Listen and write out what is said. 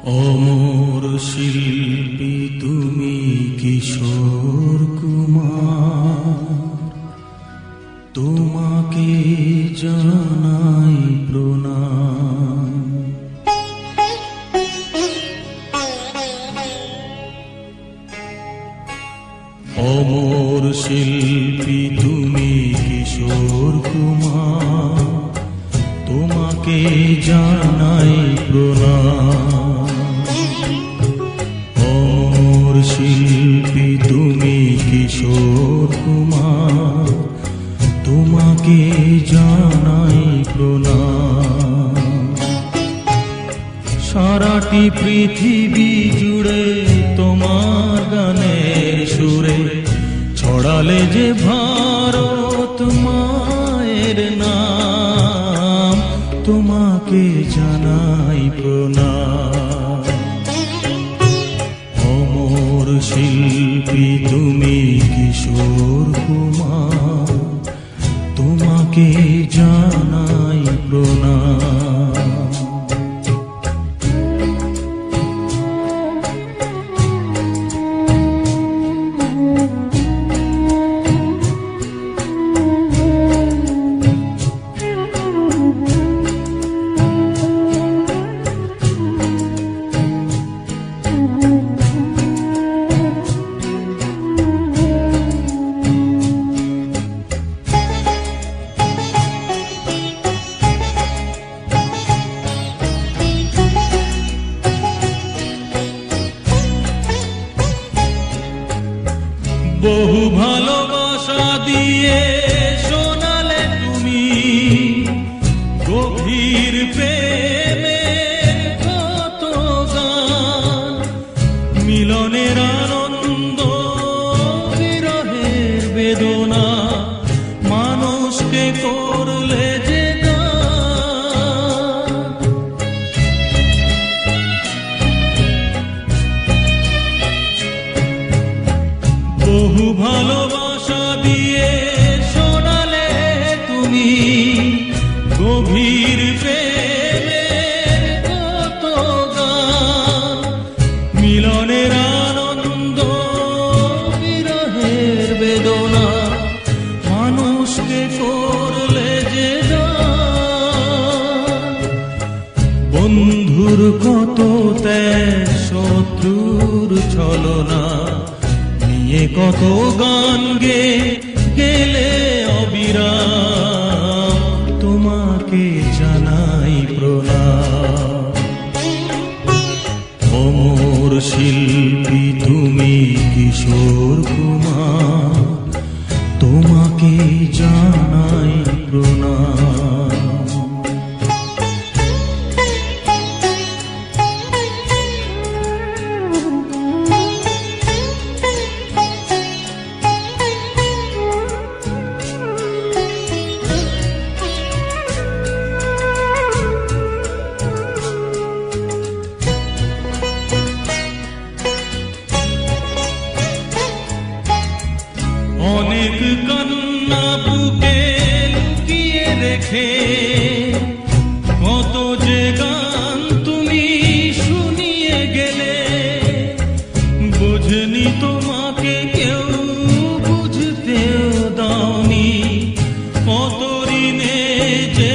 অমর শিল্পী তুমি কিশোর কুমার, তোমাকে জানাই প্রণাম। অমর শিল্পী তুমি কিশোর কুমার, তোমাকে জানাই প্রণাম। অমর শিল্পী তুমি কিশোর কুমার, তোমাকে জানাই প্রণাম। সারাটি পৃথিবী জুড়ে তোমার গানের সুরে ছড়ালে যে ভারত মায়ের নাম, তোমাকে জানাই প্রণাম। অমর শিল্পী তুমি কিশোর কুমার, তোমাকে জানাই প্রণাম। বহু ভালোবাসা দিয়ে শোনালে তুমি গভীর প্রেমের কত গান, মিলনের আনন্দ বিরহের বেদনা মানুষকে করলে যে গান। বহু ভালোবাসা দিয়ে শোনালে তুমি গভীর প্রেমের কত গান, মিলনের আনন্দ বিরহের বেদনা মানুষকে করলে যে গান। বন্ধুর কত ত্যাগ, শত্রুর ছলনা নিয়ে কত গান গেলে অবিরাম, তোমাকে জানাই প্রণাম। অমর শিল্পী তুমি কিশোর কুমার, তোমাকে জানাই প্রণাম। অনেক কান্না বুকে লুকিয়ে রেখে কত যে গান তুমি শুনিয়ে গেলে, বুঝনি তোমাকে কেউ বুঝতেও দাওনি, কত ঋণে যে